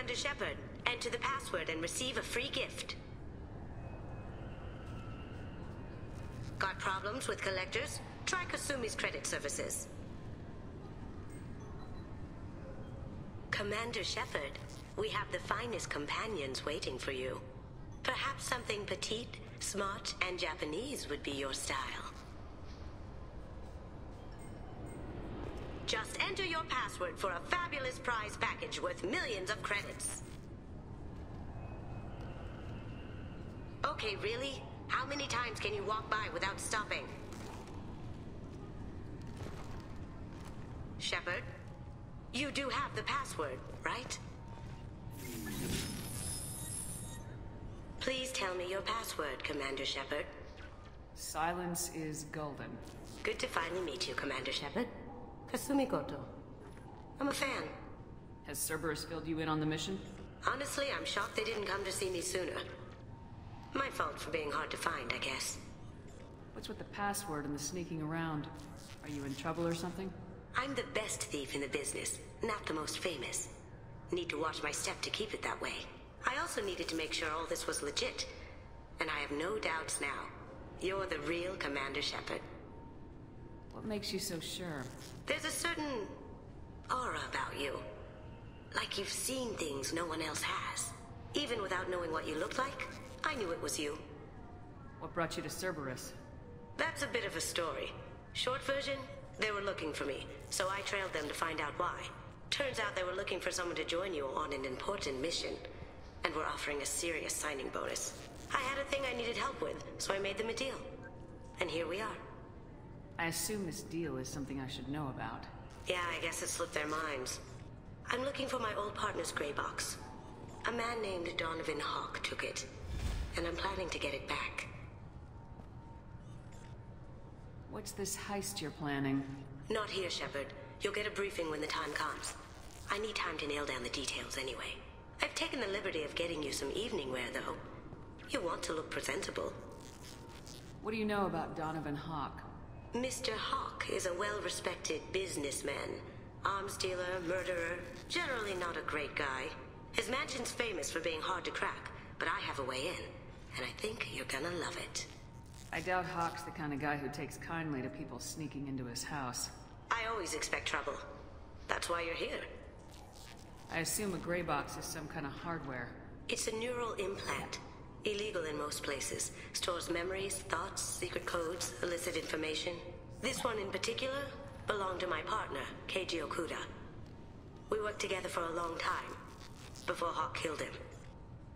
Commander Shepard. Enter the password and receive a free gift. Got problems with collectors? Try Kasumi's credit services. Commander Shepard, we have the finest companions waiting for you. Perhaps something petite, smart, and Japanese would be your style. Just enter your password for a fabulous prize package worth millions of credits. Okay, really? How many times can you walk by without stopping? Shepard, you do have the password, right? Please tell me your password, Commander Shepard. Silence is golden. Good to finally meet you, Commander Shepard. Kasumi Goto. I'm a fan. Has Cerberus filled you in on the mission? Honestly, I'm shocked they didn't come to see me sooner. My fault for being hard to find, I guess. What's with the password and the sneaking around? Are you in trouble or something? I'm the best thief in the business, not the most famous. Need to watch my step to keep it that way. I also needed to make sure all this was legit. And I have no doubts now. You're the real Commander Shepard. What makes you so sure? There's a certain aura about you. Like you've seen things no one else has. Even without knowing what you looked like, I knew it was you. What brought you to Cerberus? That's a bit of a story. Short version, they were looking for me, so I trailed them to find out why. Turns out they were looking for someone to join you on an important mission, and were offering a serious signing bonus. I had a thing I needed help with, so I made them a deal. And here we are. I assume this deal is something I should know about. Yeah, I guess it slipped their minds. I'm looking for my old partner's gray box. A man named Donovan Hawk took it, and I'm planning to get it back. What's this heist you're planning? Not here, Shepard. You'll get a briefing when the time comes. I need time to nail down the details anyway. I've taken the liberty of getting you some evening wear, though. You want to look presentable. What do you know about Donovan Hawk? Mr. Hawk is a well-respected businessman. Arms dealer, murderer, generally not a great guy. His mansion's famous for being hard to crack, but I have a way in, and I think you're gonna love it. I doubt Hawk's the kind of guy who takes kindly to people sneaking into his house. I always expect trouble. That's why you're here. I assume a gray box is some kind of hardware. It's a neural implant. Illegal in most places. Stores memories, thoughts, secret codes, illicit information. This one in particular belonged to my partner, Keiji Okuda. We worked together for a long time, before Hawk killed him.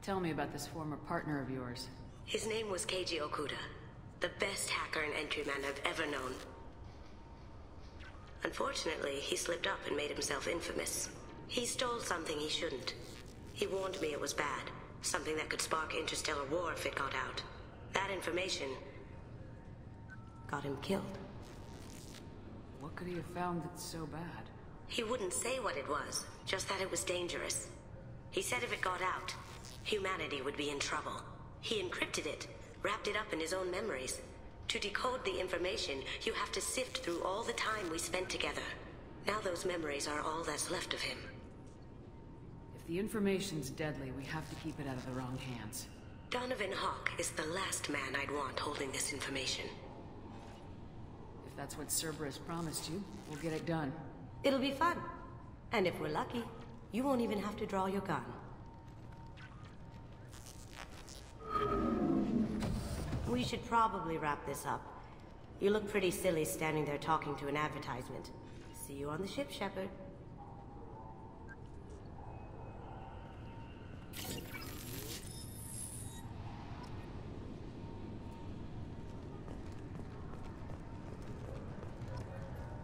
Tell me about this former partner of yours. His name was Keiji Okuda, the best hacker and entryman I've ever known. Unfortunately, he slipped up and made himself infamous. He stole something he shouldn't. He warned me it was bad. Something that could spark interstellar war if it got out. That information got him killed. What could he have found that's so bad? He wouldn't say what it was, just that it was dangerous. He said if it got out, humanity would be in trouble. He encrypted it, wrapped it up in his own memories. To decode the information, you have to sift through all the time we spent together. Now those memories are all that's left of him. If the information's deadly, we have to keep it out of the wrong hands. Donovan Hawk is the last man I'd want holding this information. If that's what Cerberus promised you, we'll get it done. It'll be fun. And if we're lucky, you won't even have to draw your gun. We should probably wrap this up. You look pretty silly standing there talking to an advertisement. See you on the ship, Shepard.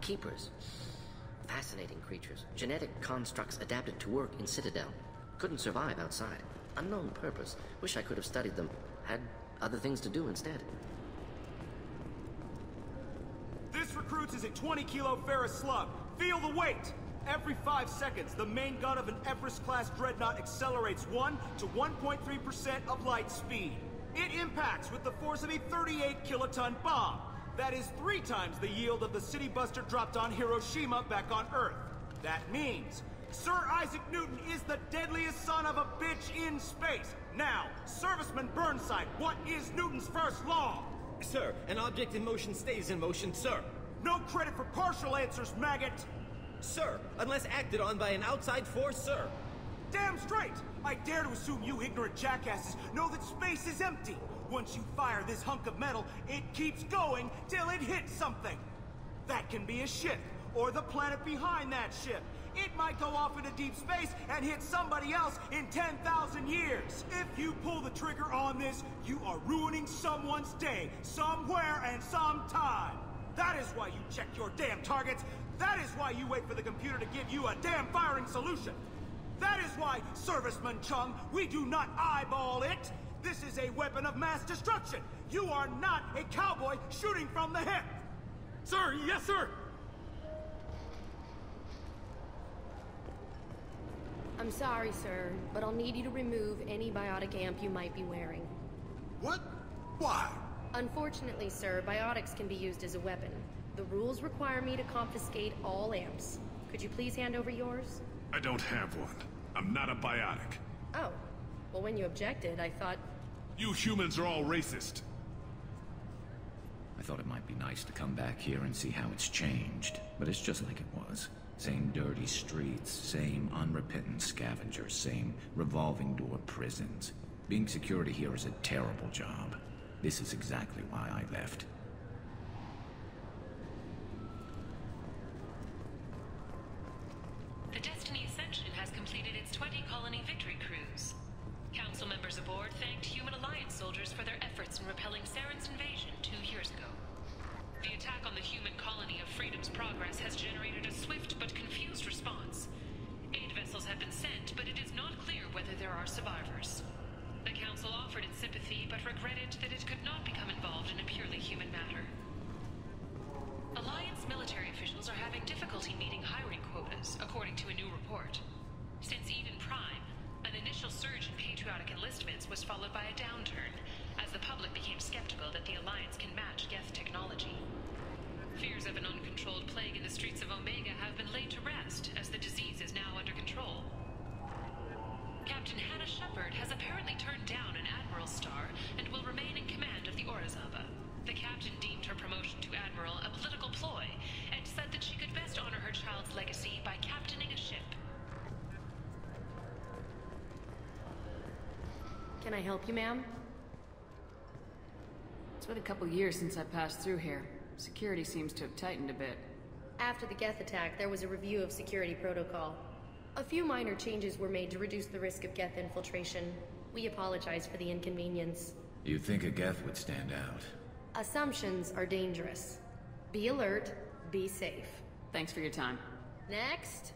Keepers. Fascinating creatures. Genetic constructs adapted to work in Citadel. Couldn't survive outside. Unknown purpose. Wish I could have studied them. Had other things to do instead. This recruits is a 20-kilo ferrous slug. Feel the weight! Every 5 seconds, the main gun of an Everest-class dreadnought accelerates 1 to 1.3% of light speed. It impacts with the force of a 38-kiloton bomb. That is 3 times the yield of the city buster dropped on Hiroshima back on Earth. That means Sir Isaac Newton is the deadliest son of a bitch in space. Now, Serviceman Burnside, what is Newton's first law? Sir, an object in motion stays in motion, sir. No credit for partial answers, maggot! Sir, unless acted on by an outside force, sir. Damn straight! I dare to assume you ignorant jackasses know that space is empty. Once you fire this hunk of metal, it keeps going till it hits something. That can be a ship, or the planet behind that ship. It might go off into deep space and hit somebody else in 10,000 years. If you pull the trigger on this, you are ruining someone's day, somewhere and sometime. That is why you check your damn targets. That is why you wait for the computer to give you a damn firing solution. That is why, Serviceman Chung, we do not eyeball it. This is a weapon of mass destruction. You are not a cowboy shooting from the hip. Sir, yes, sir! I'm sorry, sir, but I'll need you to remove any biotic amp you might be wearing. What? Why? Unfortunately, sir, biotics can be used as a weapon. The rules require me to confiscate all amps. Could you please hand over yours? I don't have one. I'm not a biotic. Oh. Well, when you objected, I thought... You humans are all racist. I thought it might be nice to come back here and see how it's changed, but it's just like it was. Same dirty streets, same unrepentant scavengers, same revolving door prisons. Being security here is a terrible job. This is exactly why I left. The Destiny Ascension has completed its 20-colony victory cruise. Council members aboard thanked Human Alliance soldiers for their efforts in repelling Saren's invasion 2 years ago. The attack on the human colony of Freedom's Progress has generated a swift but confused response. Aid vessels have been sent, but it is not clear whether there are survivors. The Council offered its sympathy, but regretted that it could not become involved in a purely human matter. Alliance military officials are having difficulty meeting hiring quotas, according to a new report. Since Eden Prime, an initial surge in patriotic enlistments was followed by a downturn, as the public became skeptical that the Alliance can match Geth technology. Fears of an uncontrolled plague in the streets of Omega have been laid to rest, as the disease is now under control. Captain Hannah Shepard has apparently turned down an Admiral's star and will remain in command of the Orizaba. The captain deemed her promotion to Admiral a political ploy, and said that she could best honor her child's legacy by captaining a ship. Can I help you, ma'am? It's been a couple years since I passed through here. Security seems to have tightened a bit. After the Geth attack, there was a review of security protocol. A few minor changes were made to reduce the risk of Geth infiltration. We apologize for the inconvenience. You'd think a Geth would stand out. Assumptions are dangerous. Be alert, be safe. Thanks for your time. Next.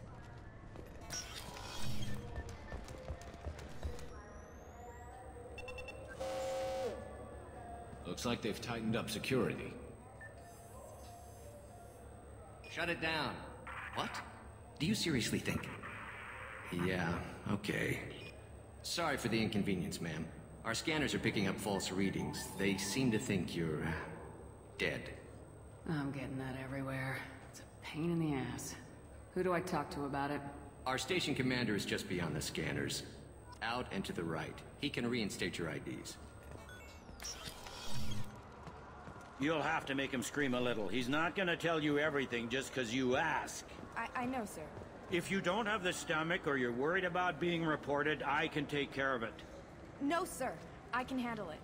Looks like they've tightened up security. Shut it down. What? Do you seriously think? Yeah, okay. Sorry for the inconvenience, ma'am. Our scanners are picking up false readings. They seem to think you're... dead. I'm getting that everywhere. It's a pain in the ass. Who do I talk to about it? Our station commander is just beyond the scanners. Out and to the right. He can reinstate your IDs. You'll have to make him scream a little. He's not gonna tell you everything just because you ask. I know, sir. If you don't have the stomach or you're worried about being reported, I can take care of it. No, sir. I can handle it.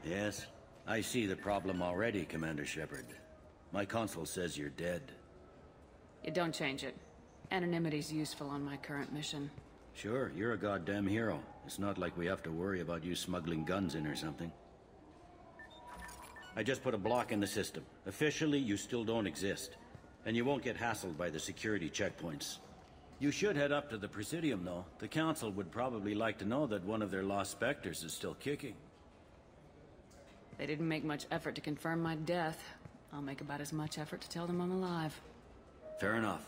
Yes, I see the problem already, Commander Shepard. My console says you're dead. You don't change it. Anonymity's useful on my current mission. Sure, you're a goddamn hero. It's not like we have to worry about you smuggling guns in or something. I just put a block in the system. Officially, you still don't exist. And you won't get hassled by the security checkpoints. You should head up to the Presidium, though. The Council would probably like to know that one of their lost Spectres is still kicking. They didn't make much effort to confirm my death. I'll make about as much effort to tell them I'm alive. Fair enough.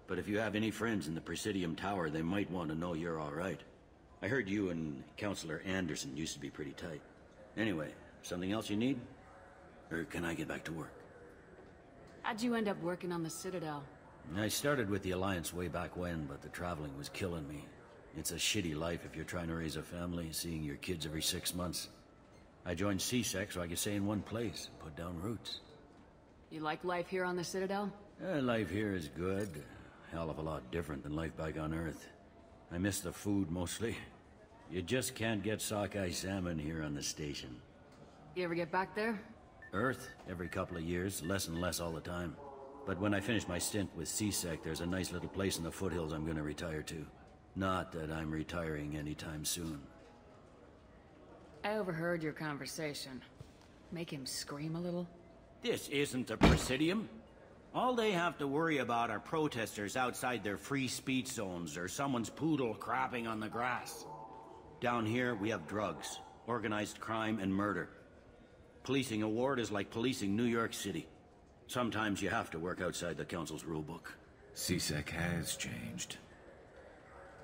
But if you have any friends in the Presidium Tower, they might want to know you're all right. I heard you and Counselor Anderson used to be pretty tight. Anyway, something else you need? Or can I get back to work? How'd you end up working on the Citadel? I started with the Alliance way back when, but the traveling was killing me. It's a shitty life if you're trying to raise a family, seeing your kids every 6 months. I joined CSEC so I could stay in one place and put down roots. You like life here on the Citadel? Life here is good. A hell of a lot different than life back on Earth. I miss the food mostly. You just can't get sockeye salmon here on the station. You ever get back there? Earth, every couple of years, less and less all the time. But when I finish my stint with CSEC, there's a nice little place in the foothills I'm gonna retire to. Not that I'm retiring anytime soon. I overheard your conversation. Make him scream a little? This isn't the Presidium. All they have to worry about are protesters outside their free speech zones or someone's poodle crapping on the grass. Down here, we have drugs, organized crime, and murder. Policing a ward is like policing New York City. Sometimes you have to work outside the Council's rulebook. CSEC has changed.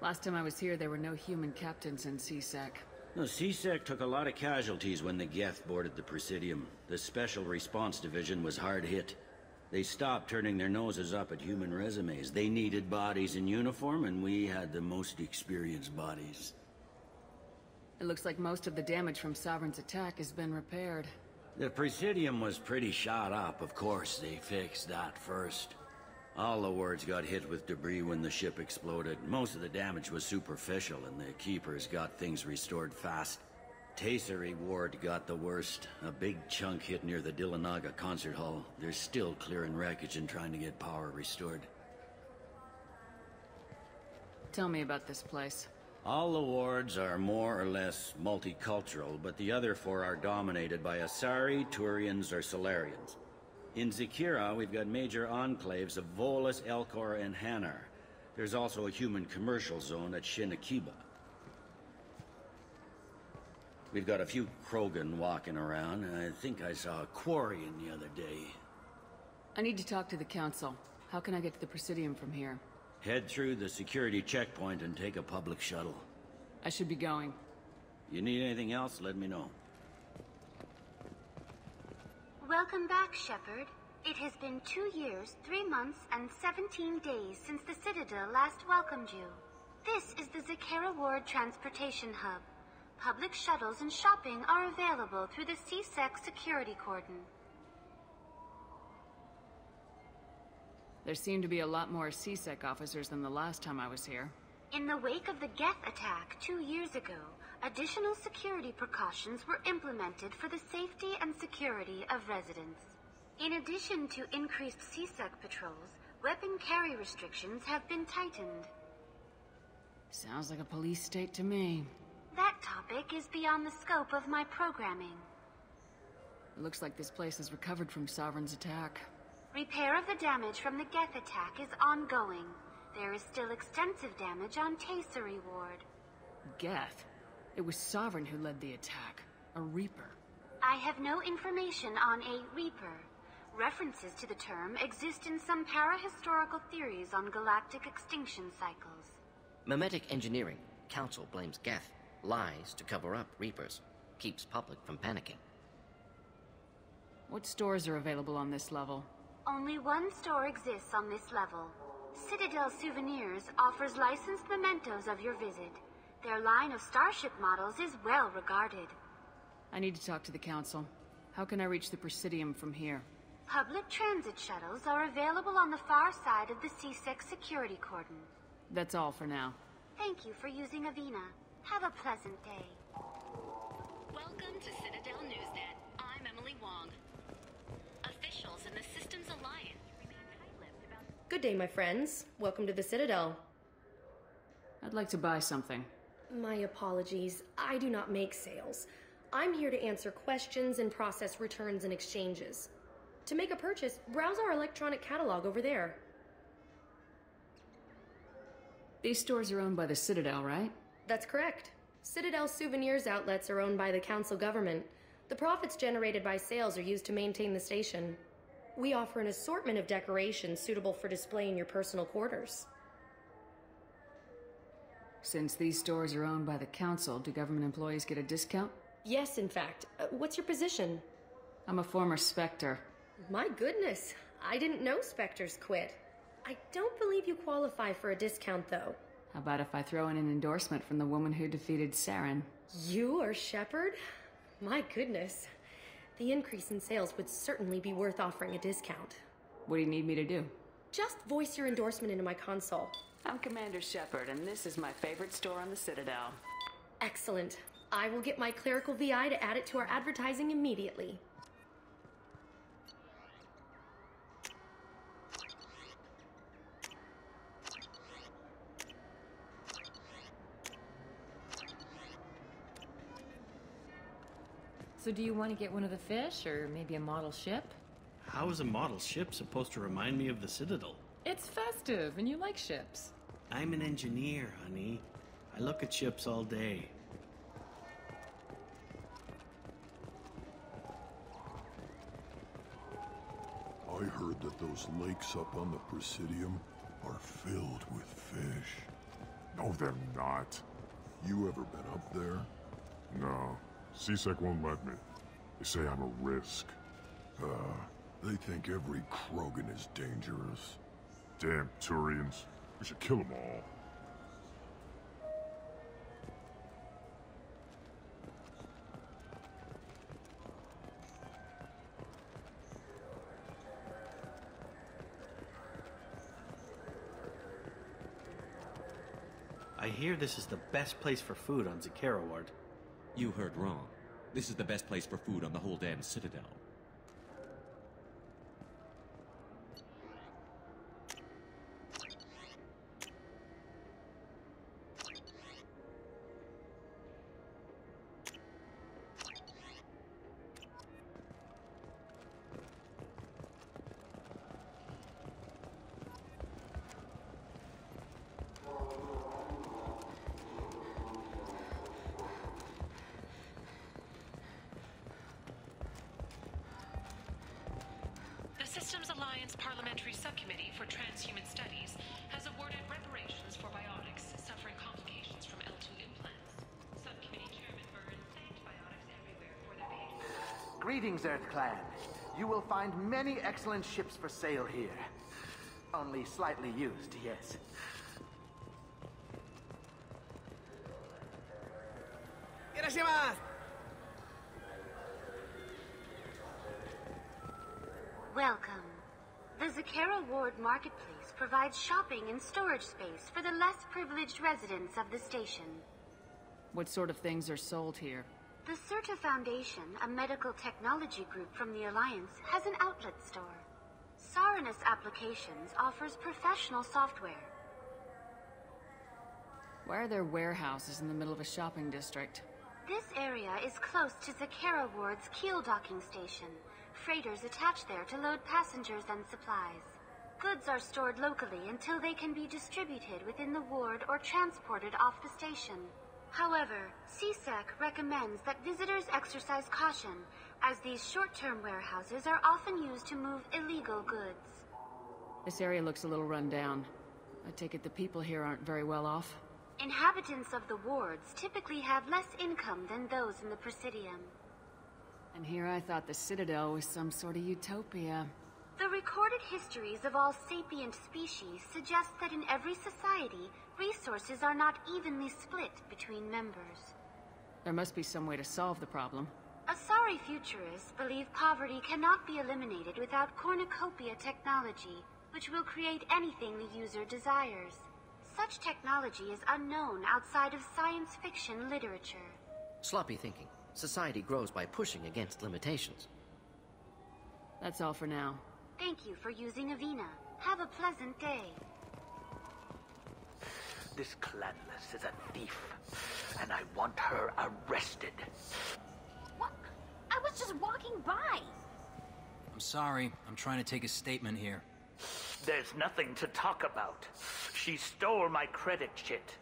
Last time I was here, there were no human captains in CSEC. No, CSEC took a lot of casualties when the Geth boarded the Presidium. The Special Response Division was hard hit. They stopped turning their noses up at human resumes. They needed bodies in uniform, and we had the most experienced bodies. It looks like most of the damage from Sovereign's attack has been repaired. The Presidium was pretty shot up. Of course, they fixed that first. All the wards got hit with debris when the ship exploded. Most of the damage was superficial, and the Keepers got things restored fast. Taiseri Ward got the worst. A big chunk hit near the Dillanaga concert hall. They're still clearing wreckage and trying to get power restored. Tell me about this place. All the wards are more or less multicultural, but the other 4 are dominated by Asari, Turians, or Solarians. In Zakira, we've got major enclaves of Volus, Elcor, and Hanar. There's also a human commercial zone at Shinakiba. We've got a few Krogan walking around, and I think I saw a Quarian the other day. I need to talk to the Council. How can I get to the Presidium from here? Head through the security checkpoint and take a public shuttle. I should be going. You need anything else, let me know. Welcome back, Shepard. It has been 2 years, 3 months, and 17 days since the Citadel last welcomed you. This is the Zakira Ward Transportation Hub. Public shuttles and shopping are available through the CSEC security cordon. There seem to be a lot more CSEC officers than the last time I was here. In the wake of the Geth attack 2 years ago, additional security precautions were implemented for the safety and security of residents. In addition to increased CSEC patrols, weapon carry restrictions have been tightened. Sounds like a police state to me. That topic is beyond the scope of my programming. It looks like this place has recovered from Sovereign's attack. Repair of the damage from the Geth attack is ongoing. There is still extensive damage on Taiseri Ward. Geth? It was Sovereign who led the attack. A Reaper. I have no information on a Reaper. References to the term exist in some parahistorical theories on galactic extinction cycles. Memetic engineering. Council blames Geth. Lies to cover up Reapers. Keeps public from panicking. What stores are available on this level? Only one store exists on this level. Citadel Souvenirs offers licensed mementos of your visit. Their line of starship models is well regarded. I need to talk to the Council. How can I reach the Presidium from here? Public transit shuttles are available on the far side of the CSEC security cordon. That's all for now. Thank you for using Avina. Have a pleasant day. Welcome to Citadel Newsnet. I'm Emily Wong. Officials in the Systems Alliance remain tight-lipped about... Good day, my friends. Welcome to the Citadel. I'd like to buy something. My apologies. I do not make sales. I'm here to answer questions and process returns and exchanges. To make a purchase, browse our electronic catalog over there. These stores are owned by the Citadel, right? That's correct. Citadel Souvenirs outlets are owned by the Council government. The profits generated by sales are used to maintain the station. We offer an assortment of decorations suitable for display in your personal quarters. Since these stores are owned by the Council, do government employees get a discount? Yes, in fact. What's your position? I'm a former Spectre. My goodness. I didn't know Spectres quit. I don't believe you qualify for a discount, though. How about if I throw in an endorsement from the woman who defeated Saren? You are Shepard? My goodness. The increase in sales would certainly be worth offering a discount. What do you need me to do? Just voice your endorsement into my console. I'm Commander Shepard, and this is my favorite store on the Citadel. Excellent. I will get my clerical VI to add it to our advertising immediately. So do you want to get one of the fish, or maybe a model ship? How is a model ship supposed to remind me of the Citadel? It's festive, and you like ships. I'm an engineer, honey. I look at ships all day. I heard that those lakes up on the Presidium are filled with fish. No, they're not. You ever been up there? No. CSEC won't let me. They say I'm a risk. They think every Krogan is dangerous. Damn Turians. We should kill them all. I hear this is the best place for food on Zakera Ward. You heard wrong. This is the best place for food on the whole damn Citadel. The Systems Alliance Parliamentary Subcommittee for Transhuman Studies has awarded reparations for biotics suffering complications from L2 implants. Subcommittee Chairman Byrne thanked biotics everywhere for their patronage. Greetings, Earth Clan. You will find many excellent ships for sale here. Only slightly used, yes. Welcome. The Zakera Ward Marketplace provides shopping and storage space for the less privileged residents of the station. What sort of things are sold here? The Certa Foundation, a medical technology group from the Alliance, has an outlet store. Saranus Applications offers professional software. Why are there warehouses in the middle of a shopping district? This area is close to Zakera Ward's keel docking station. Freighters attach there to load passengers and supplies. Goods are stored locally until they can be distributed within the ward or transported off the station. However, CSEC recommends that visitors exercise caution, as these short-term warehouses are often used to move illegal goods. This area looks a little run down. I take it the people here aren't very well off? Inhabitants of the wards typically have less income than those in the Presidium. And here I thought the Citadel was some sort of utopia. The recorded histories of all sapient species suggest that in every society, resources are not evenly split between members. There must be some way to solve the problem. Asari futurists believe poverty cannot be eliminated without cornucopia technology, which will create anything the user desires. Such technology is unknown outside of science fiction literature. Sloppy thinking. Society grows by pushing against limitations. That's all for now. Thank you for using Avina. Have a pleasant day. This clanless is a thief, and I want her arrested. What? I was just walking by. I'm sorry. I'm trying to take a statement here. There's nothing to talk about. She stole my credit kit.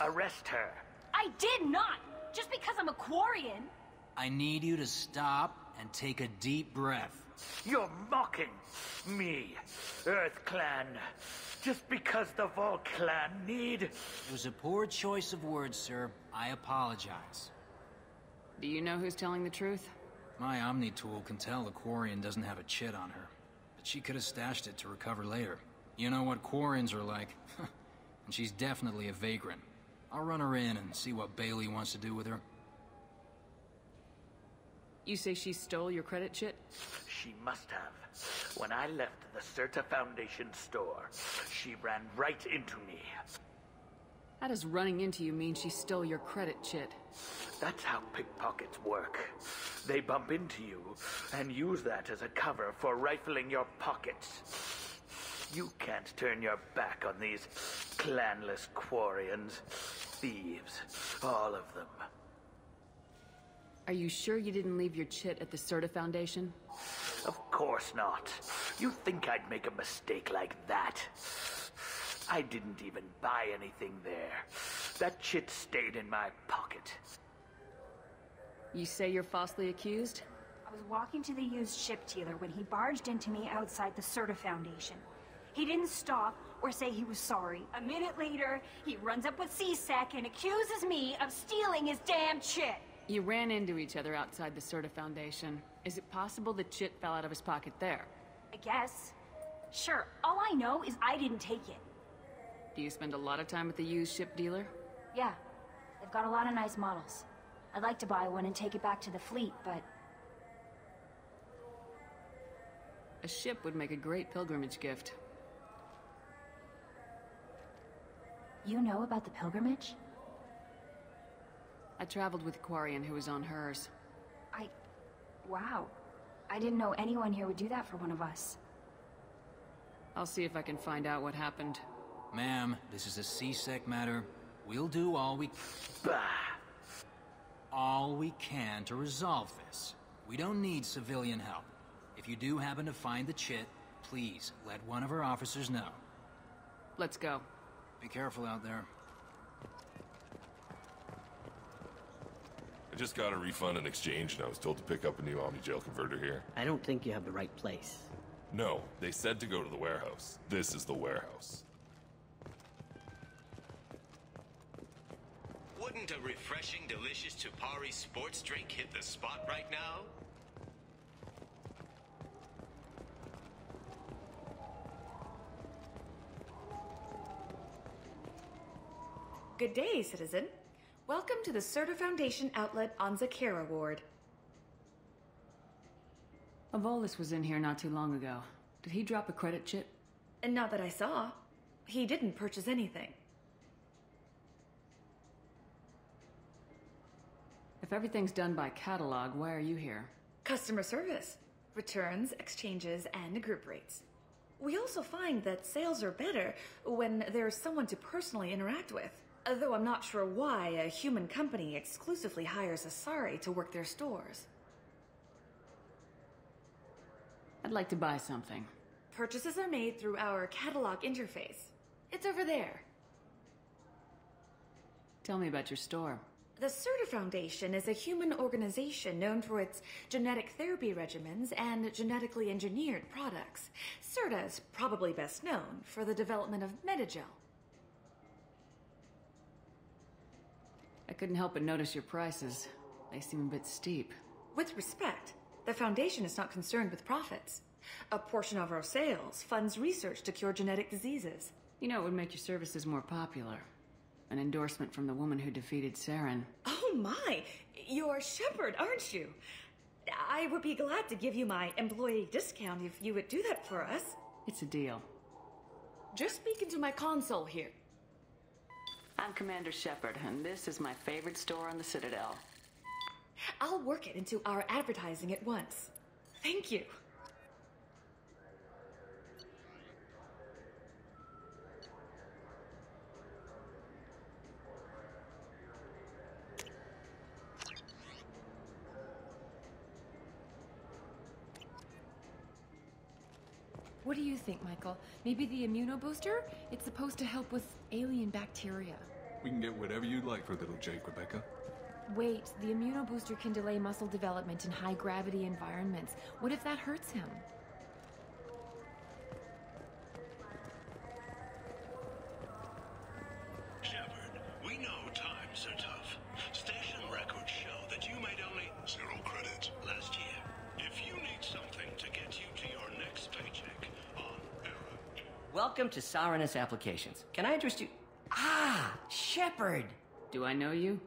Arrest her. I did not! Just because I'm a Quarian. I need you to stop and take a deep breath. You're mocking me, Earth Clan. Just because the Vol Clan need... It was a poor choice of words, sir. I apologize. Do you know who's telling the truth? My Omni tool can tell the Quarian doesn't have a chit on her. But she could have stashed it to recover later. You know what Quarians are like. And she's definitely a vagrant. I'll run her in and see what Bailey wants to do with her. You say she stole your credit chit? She must have. When I left the Certa Foundation store, she ran right into me. How does running into you mean she stole your credit chit? That's how pickpockets work. They bump into you and use that as a cover for rifling your pockets. You can't turn your back on these clanless Quarians. Thieves, all of them. Are you sure you didn't leave your chit at the Certa Foundation? Of course not. You think I'd make a mistake like that? I didn't even buy anything there. That chit stayed in my pocket. You say you're falsely accused? I was walking to the used ship dealer when he barged into me outside the Certa Foundation. He didn't stop or say he was sorry. A minute later, he runs up with C-Sec and accuses me of stealing his damn chit. You ran into each other outside the Certa Foundation. Is it possible the chit fell out of his pocket there? I guess. Sure, all I know is I didn't take it. Do you spend a lot of time at the used ship dealer? Yeah, they've got a lot of nice models. I'd like to buy one and take it back to the fleet, but... A ship would make a great pilgrimage gift. You know about the pilgrimage? I traveled with a Quarian who was on hers. Wow. I didn't know anyone here would do that for one of us. I'll see if I can find out what happened. Ma'am, this is a C-Sec matter. We'll do all we... all we can to resolve this. We don't need civilian help. If you do happen to find the chit, please let one of our officers know. Let's go. Be careful out there. I just got a refund in exchange, and I was told to pick up a new Omni-Jail converter here. I don't think you have the right place. No, they said to go to the warehouse. This is the warehouse. Wouldn't a refreshing, delicious Chupari sports drink hit the spot right now? Good day, citizen. Welcome to the Certa Foundation outlet on Zakera Ward. Avolis was in here not too long ago. Did he drop a credit chit? And not that I saw. He didn't purchase anything. If everything's done by catalog, why are you here? Customer service. Returns, exchanges, and group rates. We also find that sales are better when there's someone to personally interact with. Though I'm not sure why a human company exclusively hires Asari to work their stores. I'd like to buy something. Purchases are made through our catalog interface. It's over there. Tell me about your store. The Certa Foundation is a human organization known for its genetic therapy regimens and genetically engineered products. Certa is probably best known for the development of Metagel. I couldn't help but notice your prices. They seem a bit steep. With respect, the Foundation is not concerned with profits. A portion of our sales funds research to cure genetic diseases. You know, it would make your services more popular. An endorsement from the woman who defeated Saren. Oh my! You're Shepard, aren't you? I would be glad to give you my employee discount if you would do that for us. It's a deal. Just speak into my console here. I'm Commander Shepard, and this is my favorite store on the Citadel. I'll work it into our advertising at once. Thank you. What do you think, Michael? Maybe the immunobooster? It's supposed to help with alien bacteria. We can get whatever you'd like for little Jake, Rebecca. Wait, the immunobooster can delay muscle development in high-gravity environments. What if that hurts him? Shepard, we know times are tough. Station records show that you made only 0 credit last year. If you need something to get you to your next paycheck on Error... Welcome to Souvenirs Applications. Can I address you? Ah, Shepard! Do I know you?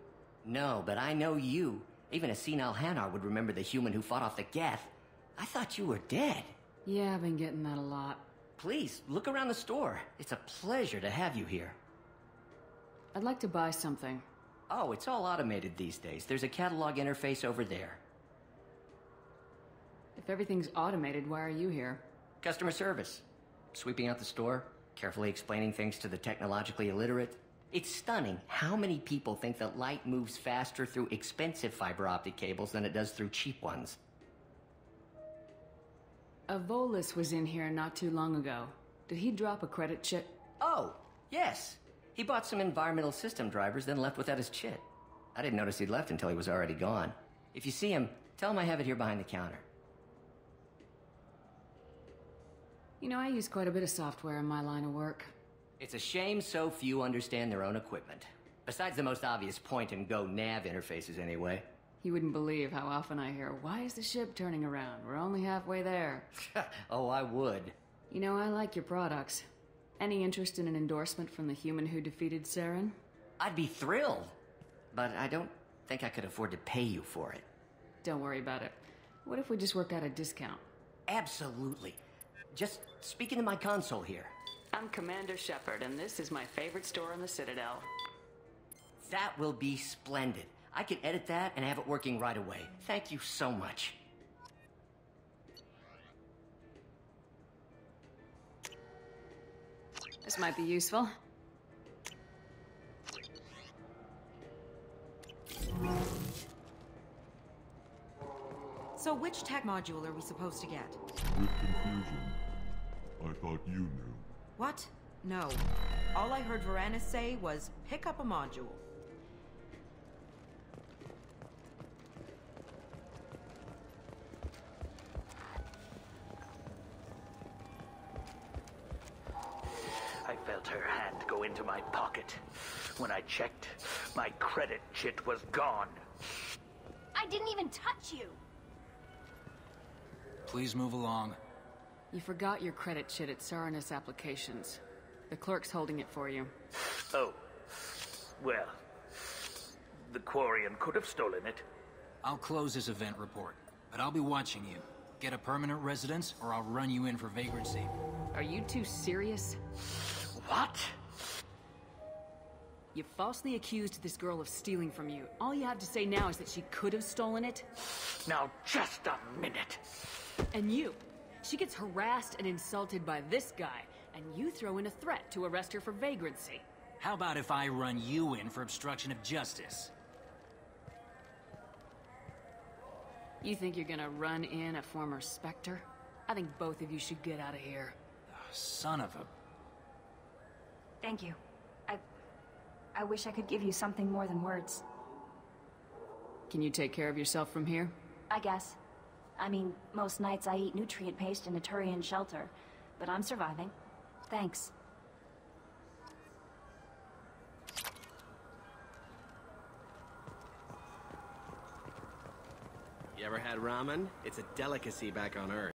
No, but I know you. Even a senile Hanar would remember the human who fought off the Geth. I thought you were dead. Yeah, I've been getting that a lot. Please, look around the store. It's a pleasure to have you here. I'd like to buy something. Oh, it's all automated these days. There's a catalog interface over there. If everything's automated, why are you here? Customer service. Sweeping out the store, carefully explaining things to the technologically illiterate. It's stunning how many people think that light moves faster through expensive fiber optic cables than it does through cheap ones. A Volus was in here not too long ago. Did he drop a credit chit? Oh, yes. He bought some environmental system drivers, then left without his chit. I didn't notice he'd left until he was already gone. If you see him, tell him I have it here behind the counter. You know, I use quite a bit of software in my line of work. It's a shame so few understand their own equipment. Besides the most obvious point-and-go nav interfaces, anyway. You wouldn't believe how often I hear, "Why is the ship turning around? We're only halfway there." Oh, I would. You know, I like your products. Any interest in an endorsement from the human who defeated Saren? I'd be thrilled. But I don't think I could afford to pay you for it. Don't worry about it. What if we just work out a discount? Absolutely. Just speak into my console here. I'm Commander Shepard, and this is my favorite store in the Citadel. That will be splendid. I can edit that and have it working right away. Thank you so much. This might be useful. So which tech module are we supposed to get? With confusion. I thought you knew. What? No. All I heard Varanus say was, pick up a module. I felt her hand go into my pocket. When I checked, my credit chit was gone. I didn't even touch you! Please move along. You forgot your credit chit at Souvenirs Applications. The clerk's holding it for you. Oh. Well, the Quarian could have stolen it. I'll close this event report, but I'll be watching you. Get a permanent residence, or I'll run you in for vagrancy. Are you two serious? What? You falsely accused this girl of stealing from you. All you have to say now is that she could have stolen it? Now, just a minute. And you. She gets harassed and insulted by this guy, and you throw in a threat to arrest her for vagrancy. How about if I run you in for obstruction of justice? You think you're gonna run in a former Spectre? I think both of you should get out of here. Son of a... Thank you. I wish I could give you something more than words. Can you take care of yourself from here? I guess. I mean, most nights I eat nutrient paste in a Turian shelter, but I'm surviving. Thanks. You ever had ramen? It's a delicacy back on Earth.